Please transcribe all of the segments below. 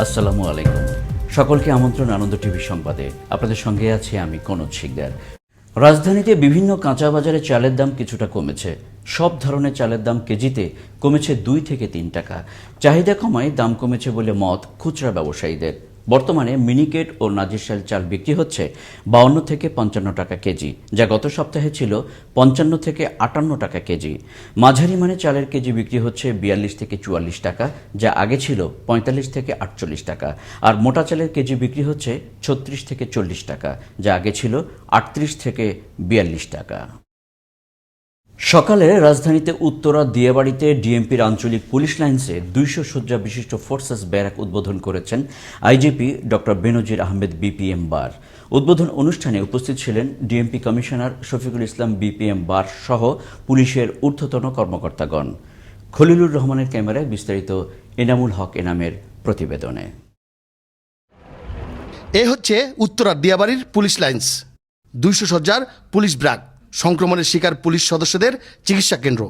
আসসালামু আলাইকুম। সকলকে আমন্ত্রণ আনন্দ টিভি সংবাদে। আপনাদের সঙ্গে আছি আমি কনজ শিকদার। রাজধানীতে বিভিন্ন কাঁচা বাজারে চালের দাম কিছুটা কমেছে। সব ধরনের চালের দাম কেজিতে কমেছে 2 থেকে 3 টাকা। চাহিদা কমায় দাম কমেছে বলে মত খুচরা ব্যবসায়ীদের। বর্তমানে মিনিকেট ও নাজিরশাইল চাল বিক্রি হচ্ছে 52 থেকে 55 টাকা কেজি, যা গত সপ্তাহে ছিল 55 থেকে 58 টাকা কেজি। মাঝারি মানে চালের কেজি বিক্রি হচ্ছে 42 থেকে 44 টাকা, যা আগে ছিল 45 থেকে 48 টাকা। আর মোটা চালের কেজি বিক্রি হচ্ছে 36 থেকে 40 টাকা, যা আগে ছিল 38 থেকে 42 টাকা। সকালে রাজধানীতে উত্তরা দিয়াবাড়িতে ডিএমপির আঞ্চলিক পুলিশ লাইন্সে 200 শয্যা বিশিষ্ট ফোর্সেস ব্যারাক উদ্বোধন করেছেন আইজিপি ডক্টর বেনজির আহমেদ বিপিএম বার। উদ্বোধন অনুষ্ঠানে উপস্থিত ছিলেন DMP commissioner Shafiqul Islam BPM বার সহ পুলিশের ঊর্ধ্বতন কর্মকর্তাগণ। খলিলুর রহমানের ক্যামেরায় বিস্তারিত এনামুল হক এনামের প্রতিবেদনে। এ হচ্ছে উত্তরা দিয়াবাড়ির পুলিশ লাইন্স, 200 শয্যার পুলিশ ব্রাগ, সংক্রমণের শিকার পুলিশ সদস্যদের চিকিৎসা কেন্দ্র।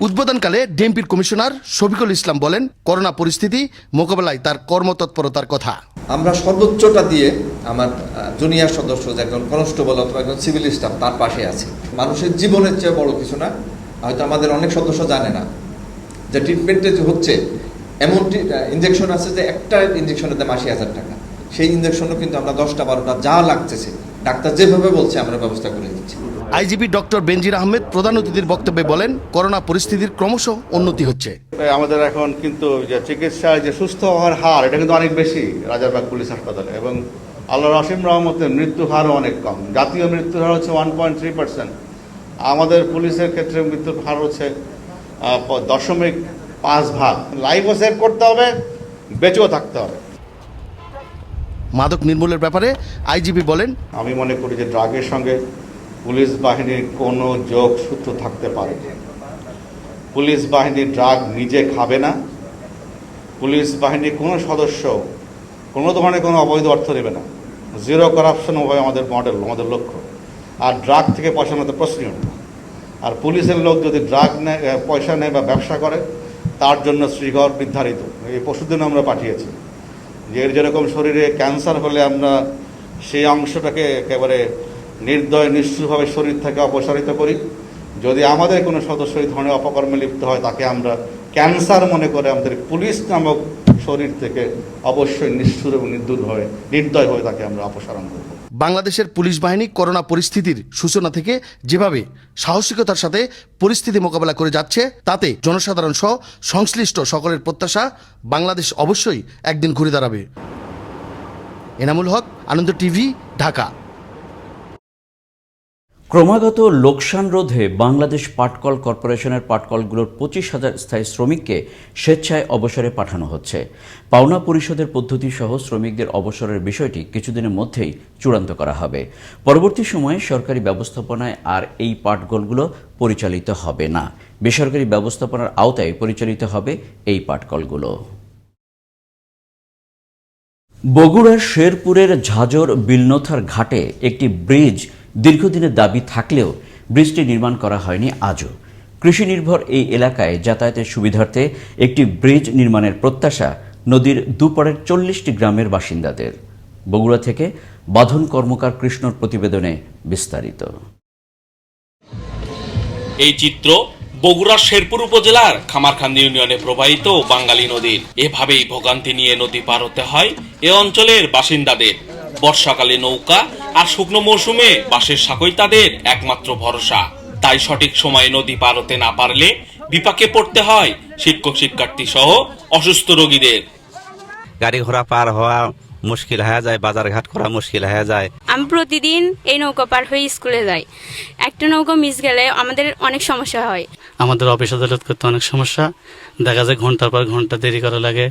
উদ্বোধনকালে ডিএমপির কমিশনার শফিকুল ইসলাম বলেন, করোনা পরিস্থিতি মোকাবেলায় তার কর্মতৎপরতার কথা। আমরা সর্বোচ্চটা দিয়ে আমার জুনিয়র সদস্য, একজন কনস্টেবল অথবা একজন সিভিল স্টাফ, তার পাশে আছি। মানুষের জীবনের চেয়ে বড় কিছু না। হয়তো আমাদের অনেক সদস্য জানে না যে ট্রিটমেন্টে যে হচ্ছে, এমন ইঞ্জেকশন আছে যে একটা ইঞ্জেকশনের দাম 80,000 টাকা। সেই ইঞ্জেকশনও কিন্তু আমরা 10টা 12টা যা লাগতেছে ডাক্তার যেভাবে বলছে আমরা ব্যবস্থা করে দিচ্ছি। আইজিপি ডক্টর বেনজির আহমেদ প্রধান অতিথির বক্তব্যে বলেন, করোনা পরিস্থিতির ক্রমশ উন্নতি হচ্ছে। আমাদের এখন কিন্তু যে চিকিৎসায় যে সুস্থ হওয়ার হার, এটা কিন্তু অনেক বেশি রাজারবাগ পুলিশ হাসপাতালে, এবং আল্লাহর অসীম রহমতের মৃত্যুর হারও অনেক কম। জাতীয় মৃত্যুর হার হচ্ছে 1.3%। আমাদের পুলিশের ক্ষেত্রে মৃত্যুর হার হচ্ছে 0.5 লাইফও সেভ করতে হবে, বেঁচেও থাকতে হবে। মাদক নির্মূলের ব্যাপারে আইজিপি বলেন, আমি মনে করি যে ড্রাগের সঙ্গে পুলিশ বাহিনীর কোনো যোগসূত্র থাকতে পারে। পুলিশ বাহিনী ড্রাগ নিজে খাবে না। পুলিশ বাহিনীর কোনো সদস্য কোনো ধরনের কোনো অবৈধ অর্থ নেবে না। জিরো করাপশন হবে আমাদের মডেল, আমাদের লক্ষ্য। আর ড্রাগ থেকে পয়সা নেওয়া তো প্রশ্নই ওঠে না। আর পুলিশের লোক যদি ড্রাগ নেয়, পয়সা নেয় বা ব্যবসা করে, তার জন্য শ্রীঘর নির্ধারিত। এই পরশুদিন আমরা পাঠিয়েছি যে এর যেরকম শরীরে ক্যান্সার হলে আমরা সেই অংশটাকে একেবারে নির্দয় নিষ্ঠুরভাবে শরীর থেকে অপসারিত করি। যদি আমাদের কোনো সদস্য এই ধরনের অপকর্মে লিপ্ত হয়, তাকে আমরা ক্যান্সার মনে করে আমাদের পুলিশ নামক শরীর থেকে অবশ্যই নিষ্ঠুর এবং নির্দয় হয়ে তাকে আমরা অপসারণ করব। বাংলাদেশের পুলিশ বাহিনী করোনা পরিস্থিতির সূচনা থেকে যেভাবে সাহসিকতার সাথে পরিস্থিতি মোকাবেলা করে যাচ্ছে, তাতে জনসাধারণ সহ সংশ্লিষ্ট সকলের প্রত্যাশা বাংলাদেশ অবশ্যই একদিন ঘুরে দাঁড়াবে। এনামুল হক, আনন্দ টিভি, ঢাকা। ক্রমাগত লোকসান রোধে বাংলাদেশ পাটকল কর্পোরেশনের পাটকলগুলোর 25,000 স্থায়ী শ্রমিককে স্বেচ্ছায় অবসরে পাঠানো হচ্ছে। পাওনা পরিশোধের পদ্ধতি সহ শ্রমিকদের অবসরের বিষয়টি কিছুদিনের মধ্যেই চূড়ান্ত করা হবে। পরবর্তী সময়ে সরকারি ব্যবস্থাপনায় আর এই পাটকলগুলো পরিচালিত হবে না। বেসরকারি ব্যবস্থাপনার আওতায় পরিচালিত হবে এই পাটকলগুলো। বগুড়ার শেরপুরের ঝাজর বিলনথার ঘাটে একটি ব্রিজ দীর্ঘদিনের দাবি থাকলেও ব্রিজটি নির্মাণ করা হয়নি আজও। কৃষি নির্ভর এই এলাকায় যাতায়াতের সুবিধার্থে একটি ব্রিজ নির্মাণের প্রত্যাশা নদীর দুপাড়ের 40টি গ্রামের বাসিন্দাদের। বগুড়া থেকে বাঁধন কর্মকার কৃষ্ণর প্রতিবেদনে বিস্তারিত। এই চিত্র বগুড়ার শেরপুর উপজেলার খামারখান্দি ইউনিয়নে প্রবাহিত বাঙালি নদীর। এভাবেই ভোগান্তি নিয়ে নদী পার হতে হয় এ অঞ্চলের বাসিন্দাদের। বর্ষাকালে নৌকা আর শুকনো মৌসুমে বাঁশের সাঁকোই তাদের একমাত্র ভরসা। তাই সঠিক সময়ে নদী পার হতে না পারলে বিপাকে পড়তে হয় শিক্ষক শিক্ষার্থী সহ অসুস্থ রোগীদের। গাড়ি ঘোড়া পার হওয়া মুশকিল হয়ে যায়, বাজার ঘাট করা মুশকিল হয়ে যায়। আমি প্রতিদিন এই নৌকা পার হয়ে স্কুলে যাই। একটা নৌকা মিস গেলে আমাদের অনেক সমস্যা হয়। আমাদের অফিস আদালত করতে অনেক সমস্যা, দেখা যায় ঘন্টার পর ঘন্টা দেরি করা লাগে।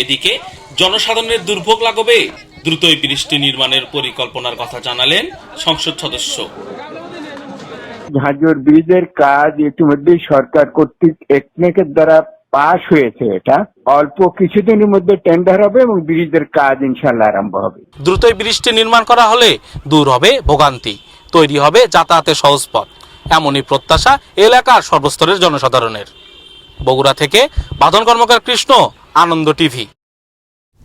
এদিকে জনসাধারণের দুর্ভোগ লাগবে দ্রুতই ব্রিজটি নির্মাণের পরিকল্পনার কথা জানালেন সংসদ সদস্য। ঝাজর ব্রিজের কাজ ইতিমধ্যে সরকার কর্তৃক একনেকের দ্বারা পাশ হয়েছে। এটা অল্প কিছুদিনের মধ্যে টেন্ডার হবে এবং ব্রিজের কাজ ইনশাআল্লাহ আরম্ভ হবে। দ্রুতই ব্রিজটি নির্মাণ করা হলে দূর হবে ভোগান্তি, তৈরি হবে যাতায়াতের সহজ পথ, এমনই প্রত্যাশা এলাকার সর্বস্তরের জনসাধারণের। বগুড়া থেকে বাঁধন কর্মকার কৃষ্ণ, আনন্দ টিভি।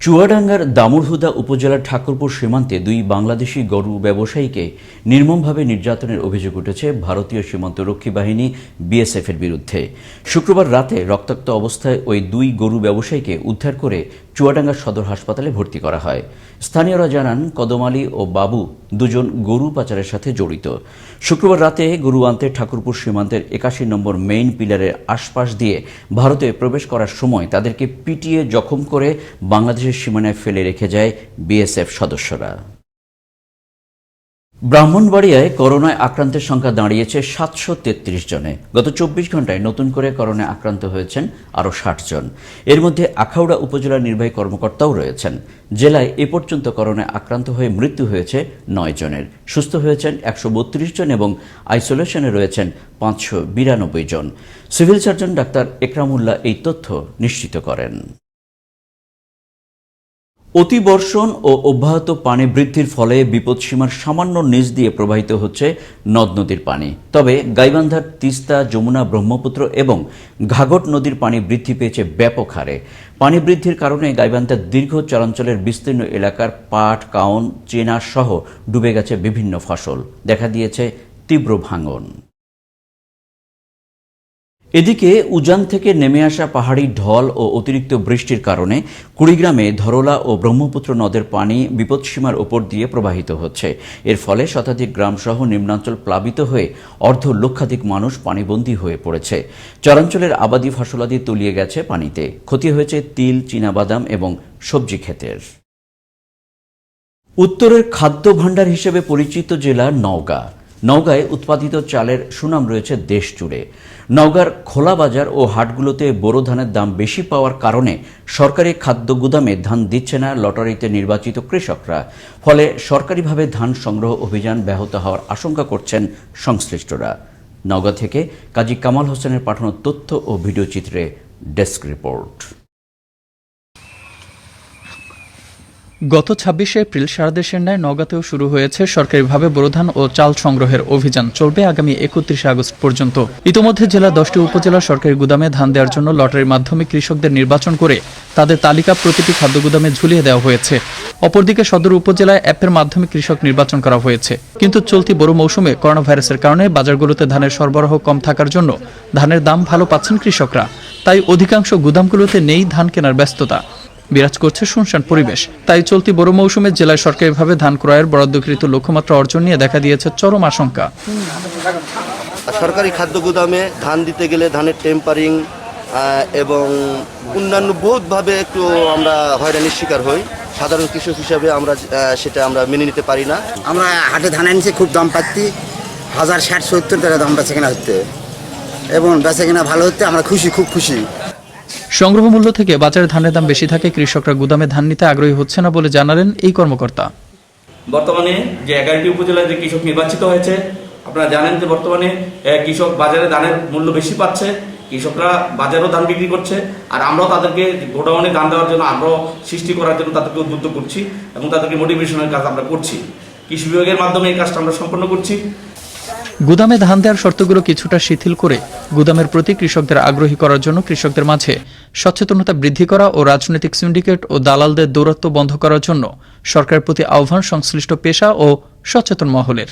চুয়াডাঙ্গার দামুড়হুদা উপজেলার ঠাকুরপুর সীমান্তে দুই বাংলাদেশি গরু ব্যবসায়ীকে নির্মমভাবে নির্যাতনের অভিযোগ উঠেছে ভারতীয় সীমান্তরক্ষী বাহিনী বিএসএফ এর বিরুদ্ধে। শুক্রবার রাতে রক্তাক্ত অবস্থায় ওই দুই গরু ব্যবসায়ীকে উদ্ধার করে চুয়াডাঙ্গা সদর হাসপাতালে ভর্তি করা হয়। স্থানীয়রা জানান কদম আলী ও বাবু দুজন গরু পাচারের সাথে জড়িত। শুক্রবার রাতে গরু আনতে ঠাকুরপুর সীমান্তের ৮১ নম্বর মেইন পিলারের আশপাশ দিয়ে ভারতে প্রবেশ করার সময় তাদেরকে পিটিয়ে জখম করে বাংলাদেশের সীমানায় ফেলে রেখে যায় বিএসএফ সদস্যরা। ব্রাহ্মণবাড়িয়ায় করোনায় আক্রান্তের সংখ্যা দাঁড়িয়েছে ৭৩৩ জনে। গত ২৪ ঘন্টায় নতুন করে করোনায় আক্রান্ত হয়েছেন আরও ৬০ জন। এর মধ্যে আখাউড়া উপজেলার নির্বাহী কর্মকর্তাও রয়েছেন। জেলায় এ পর্যন্ত করোনায় আক্রান্ত হয়ে মৃত্যু হয়েছে ৯ জনের, সুস্থ হয়েছেন ১৩২ জন এবং আইসোলেশনে রয়েছেন ৫৯২ জন। সিভিল সার্জন ডাক্তার একরামুল্লাহ এই তথ্য নিশ্চিত করেন। অতিবর্ষণ ও অব্যাহত পানি বৃদ্ধির ফলে বিপদসীমার সামান্য নিচ দিয়ে প্রবাহিত হচ্ছে নদ নদীর পানি। তবে গাইবান্ধার তিস্তা, যমুনা, ব্রহ্মপুত্র এবং ঘাঘট নদীর পানি বৃদ্ধি পেয়েছে ব্যাপক হারে। পানি বৃদ্ধির কারণে গাইবান্ধার দীর্ঘ চরাঞ্চলের বিস্তীর্ণ এলাকার পাট, কাউন, চেনা সহ ডুবে গেছে বিভিন্ন ফসল, দেখা দিয়েছে তীব্র ভাঙন। এদিকে উজান থেকে নেমে আসা পাহাড়ি ঢল ও অতিরিক্ত বৃষ্টির কারণে কুড়িগ্রামে ধরলা ও ব্রহ্মপুত্র নদের পানি বিপদসীমার ওপর দিয়ে প্রবাহিত হচ্ছে। এর ফলে শতাধিক গ্রামসহ নিম্নাঞ্চল প্লাবিত হয়ে অর্ধ লক্ষাধিক মানুষ পানিবন্দী হয়ে পড়েছে। চরাঞ্চলের আবাদি ফসলাদি তলিয়ে গেছে পানিতে। ক্ষতি হয়েছে তিল, চীনাবাদাম এবং সবজি ক্ষেতের। উত্তরের খাদ্য ভাণ্ডার হিসেবে পরিচিত জেলা নওগাঁ। নওগাঁয় উৎপাদিত চালের সুনাম রয়েছে দেশ জুড়ে। নওগাঁর খোলা বাজার ও হাটগুলোতে বোরো ধানের দাম বেশি পাওয়ার কারণে সরকারি খাদ্য গুদামে ধান দিচ্ছে না লটারিতে নির্বাচিত কৃষকরা। ফলে সরকারিভাবে ধান সংগ্রহ অভিযান ব্যাহত হওয়ার আশঙ্কা করছেন সংশ্লিষ্টরা। নওগাঁ থেকে কাজী কামাল হোসেনের পাঠানো তথ্য ও ভিডিও চিত্রে ডেস্ক রিপোর্ট। গত ২৬ এপ্রিল সারা দেশের ন্যায় নওগাঁতেও শুরু হয়েছে সরকারিভাবে বোরো ধান ও চাল সংগ্রহের অভিযান। চলবে আগামী ৩১ আগস্ট পর্যন্ত। ইতোমধ্যে জেলা ১০টি উপজেলা সরকারি গুদামে ধান দেওয়ার জন্য লটারির মাধ্যমে কৃষকদের নির্বাচন করে তাদের তালিকা প্রতিটি খাদ্য গুদামে ঝুলিয়ে দেওয়া হয়েছে। অপরদিকে সদর উপজেলায় অ্যাপের মাধ্যমে কৃষক নির্বাচন করা হয়েছে। কিন্তু চলতি বোরো মৌসুমে করোনা ভাইরাসের কারণে বাজারগুলোতে ধানের সরবরাহ কম থাকার জন্য ধানের দাম ভালো পাচ্ছেন কৃষকরা। তাই অধিকাংশ গুদামগুলোতে নেই ধান কেনার ব্যস্ততা, বিরাজ করছে শুনশান পরিবেশ। তাই চলতি বোরো মৌসুমে জেলায় সরকারিভাবে ধান ক্রয়ের বরাদ্দকৃত লক্ষ্যমাত্রা অর্জন নিয়ে দেখা দিয়েছে চরম আশঙ্কা। সরকারি খাদ্য গুদামে ধান দিতে গেলে ধানের টেম্পারিং এবং অন্যান্য বহুতভাবে একটু আমরা হয়রানির শিকার হই। সাধারণ কৃষক হিসাবে সেটা আমরা মেনে নিতে পারি না। আমরা হাটে ধান আনছি, খুব দাম পাচ্ছি, ১,০৬০-৭০ টাকা দাম বেচে কেনা হচ্ছে এবং বেচে কেনা ভালো হচ্ছে। আমরা খুশি, খুব খুশি। সংগ্রহ মূল্য থেকে বাজারে ধানের দাম বেশি থাকে কৃষকরা গুদামে ধান নিতে আগ্রহী হচ্ছে না বলে জানালেন এই কর্মকর্তা। বর্তমানে যে 11টি উপজেলায় যে কৃষক নির্বাচিত হয়েছে, আপনারা জানেন যে বর্তমানে কৃষক বাজারে ধানের মূল্য বেশি পাচ্ছে, কৃষকরা বাজারেও ধান বিক্রি করছে। আর আমরাও তাদেরকে গোডাউনে ধান দেওয়ার জন্য আগ্রহ সৃষ্টি করার জন্য তাদেরকে উদ্বুদ্ধ করছি এবং তাদেরকে মোটিভেশনের কাজ আমরা করছি। কৃষি বিভাগের মাধ্যমে এই কাজটা আমরা সম্পন্ন করছি। গুদামে ধান দেওয়ার শর্তগুলো কিছুটা শিথিল করে গুদামের প্রতি কৃষকদের আগ্রহী করার জন্য কৃষকদের মাঝে সচেতনতা বৃদ্ধি করা ও রাজনৈতিক সিন্ডিকেট ও দালালদের দৌরাত্ম্য বন্ধ করার জন্য সরকারের প্রতি আহ্বান সংশ্লিষ্ট পেশা ও সচেতন মহলের।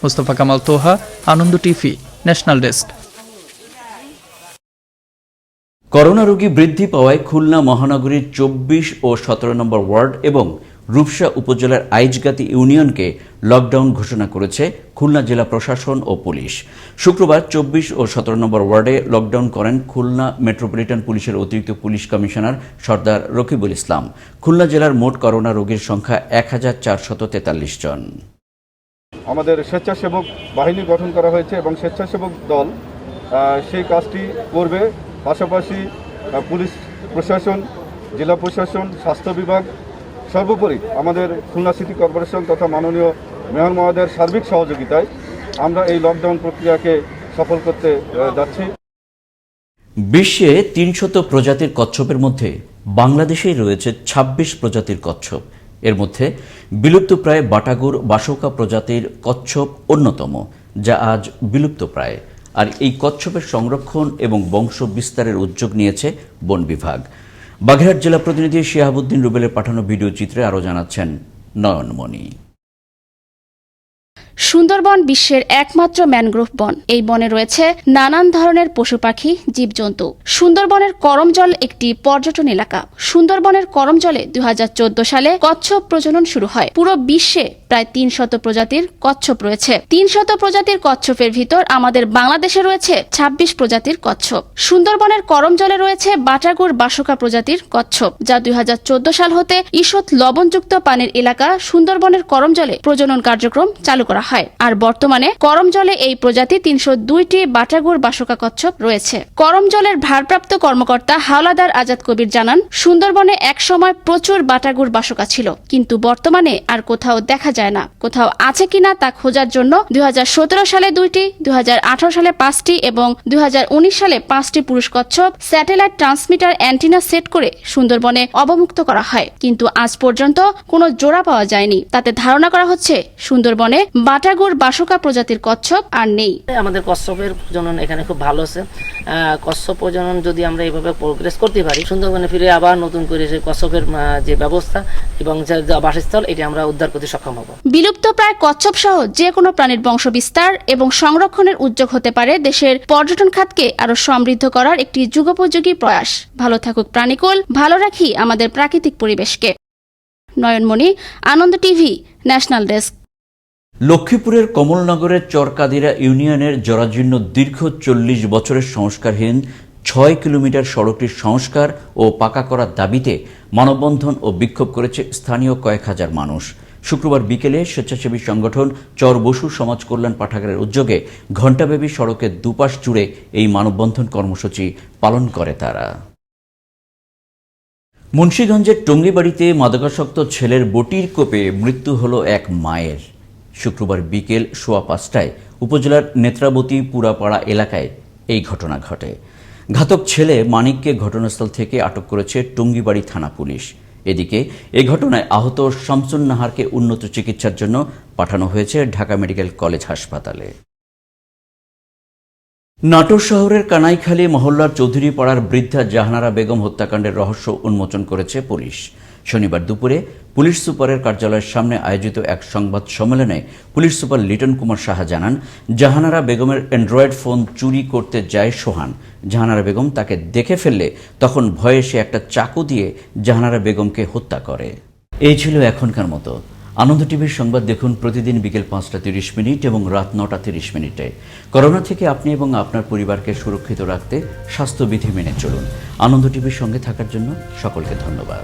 মোস্তফা কামাল তোহা, আনন্দ টিভি, ন্যাশনাল ডেস্ক। করোনা রোগী বৃদ্ধি পাওয়ায় খুলনা মহানগরীর ২৪ ও ১৭ নম্বর ওয়ার্ড এবং রূপসা উপজেলার আইজগাতি ইউনিয়নকে লকডাউন ঘোষণা করেছে খুলনা জেলা প্রশাসন ও পুলিশ। শুক্রবার ২৪ ও ১৭ নম্বর ওয়ার্ডে লকডাউন করেন খুলনা মেট্রোপলিটন পুলিশের অতিরিক্ত পুলিশ কমিশনার সর্দার রকিবুল ইসলাম। খুলনা জেলার মোট করোনা রোগীর সংখ্যা ১,৪৪৩ জন। আমাদের স্বেচ্ছাসেবক বাহিনী গঠন করা হয়েছে এবং স্বেচ্ছাসেবক দল সেই কাজটি করবে। পাশাপাশি পুলিশ প্রশাসন, জেলা প্রশাসন, স্বাস্থ্য বিভাগ, সর্বোপরি আমাদের খুলনা সিটি কর্পোরেশন তথা মাননীয় মেয়র মহোদয়ের সার্বিক সহযোগিতায় আমরা এই লকডাউন প্রক্রিয়াকে সফল করতে যাচ্ছি। বিশ্বে ৩০০ প্রজাতির কচ্ছপের মধ্যে বাংলাদেশেই রয়েছে ২৬ প্রজাতির কচ্ছপ। এর মধ্যে বিলুপ্তপ্রায় বাটাগুর বাসৌকা প্রজাতির কচ্ছপ অন্যতম, যা আজ বিলুপ্তপ্রায়। আর এই কচ্ছপের সংরক্ষণ এবং বংশ বিস্তারের উদ্যোগ নিয়েছে বন বিভাগ। বাগেরহাট জেলা প্রতিনিধি শিহাবুদ্দিন রুবেলের পাঠানো ভিডিও চিত্রে আরও জানাচ্ছেন নয়নমণি। সুন্দরবন বিশ্বের একমাত্র ম্যানগ্রোভ বন। এই বনে রয়েছে নানান ধরনের পশু পাখি, জীবজন্তু। সুন্দরবনের করমজল একটি পর্যটন এলাকা। সুন্দরবনের করমজলে 2014 সালে কচ্ছপ প্রজনন শুরু হয়। পুরো বিশ্বে প্রায় 300 প্রজাতির কচ্ছপ রয়েছে। 300 প্রজাতির কচ্ছপের ভিতর আমাদের বাংলাদেশে রয়েছে 26 প্রজাতির কচ্ছপ। সুন্দরবনের করমজলে রয়েছে বাটাগুড় বাসকা প্রজাতির কচ্ছপ, যা 2014 সাল হতে ঈষৎ লবণযুক্ত পানির এলাকা সুন্দরবনের করমজলে প্রজনন কার্যক্রম চালু করা হয়। আর বর্তমানে করমজলে এই প্রজাতি 302টি বাটাগুড় বাসকা কচ্ছপ রয়েছে। করমজলের ভারপ্রাপ্ত কর্মকর্তা হাওলাদার আজাদ কবির জানান, সুন্দরবনে একসময় প্রচুর বাটাগুড় বাসকা ছিল, কিন্তু বর্তমানে আর কোথাও দেখা যায় না। কোথাও আছে কিনা তা খোঁজার জন্য 2017 সালে 2টি, 2018 সালে 5টি এবং 2019 সালে 5টি পুরুষ কচ্ছপ স্যাটেলাইট ট্রান্সমিটার অ্যান্টিনা সেট করে সুন্দরবনে অবমুক্ত করা হয়, কিন্তু আজ পর্যন্ত কোনো জোড়া পাওয়া যায়নি। তাতে ধারণা করা হচ্ছে সুন্দরবনে বাটাগুড় বাসকা প্রজাতির কচ্ছপ আর নেই। আমাদের কচ্ছপের প্রজনন এখানে খুব ভালো আছে। কচ্ছপ প্রজনন যদি আমরা এইভাবে প্রোগ্রেস করতে পারি, সুন্দরবনে ফিরে আবার নতুন করে সেই কচ্ছপের যে ব্যবস্থা এবং যে বাসস্থল, এটি আমরা উদ্ধার করতে সক্ষম হব। বিলুপ্ত প্রায় কচ্ছপ সহ যে কোনো প্রাণীর বংশ বিস্তার এবং সংরক্ষণের উদ্যোগ হতে পারে দেশের পর্যটন খাতকে আরো সমৃদ্ধ করার একটি যুগোপযোগী প্রয়াস। ভালো থাকুক প্রাণীকুল, ভালো রাখি আমাদের প্রাকৃতিক পরিবেশকে। নয়নমণি, আনন্দ টিভি, ন্যাশনাল ডেস্ক। লক্ষ্মীপুরের কমলনগরের চরকাদিরা ইউনিয়নের জরাজীর্ণ দীর্ঘ 40 বছরের সংস্কারহীন 6 কিলোমিটার সড়কটির সংস্কার ও পাকা করার দাবিতে মানববন্ধন ও বিক্ষোভ করেছে স্থানীয় কয়েক হাজার মানুষ। শুক্রবার বিকেলে স্বেচ্ছাসেবী সংগঠন চর বসু সমাজ কল্যাণ পাঠাগারের উদ্যোগে ঘণ্টাব্যাপী সড়কের দুপাশ জুড়ে এই মানববন্ধন কর্মসূচি পালন করে তারা। মুন্সিগঞ্জের টঙ্গিবাড়িতে মাদকাসক্ত ছেলের বটির কোপে মৃত্যু হল এক মায়ের। শুক্রবার বিকেল 5:15টায় উপজেলার নেত্রাবতী পুরাপাড়া এলাকায় এই ঘটনা ঘটে। ঘাতক ছেলে মানিককে ঘটনাস্থল থেকে আটক করেছে টঙ্গিবাড়ি থানা পুলিশ। এদিকে এই ঘটনায় আহত শামসুন নাহারকে উন্নত চিকিৎসার জন্য পাঠানো হয়েছে ঢাকা মেডিকেল কলেজ হাসপাতালে। নাটোর শহরের কানাইখালী মহল্লার চৌধুরী পাড়ার বৃদ্ধা জাহানারা বেগম হত্যাকাণ্ডের রহস্য উন্মোচন করেছে পুলিশ। শনিবার দুপুরে পুলিশ সুপারের কার্যালয়ের সামনে আয়োজিত এক সংবাদ সম্মেলনে পুলিশ সুপার লিটন কুমার সাহা জানান, জাহানারা বেগমের অ্যান্ড্রয়েড ফোন চুরি করতে যায় সোহান। জাহানারা বেগম তাকে দেখে ফেললে তখন ভয়ে সে একটা চাকু দিয়ে জাহানারা বেগমকে হত্যা করে। এই ছিল এখনকার মতো। আনন্দ টিভির সংবাদ দেখুন প্রতিদিন বিকেল 5:30 এবং রাত 9:30। করোনা থেকে আপনি এবং আপনার পরিবারকে সুরক্ষিত রাখতে স্বাস্থ্যবিধি মেনে চলুন। আনন্দ টিভির সঙ্গে থাকার জন্য সকলকে ধন্যবাদ।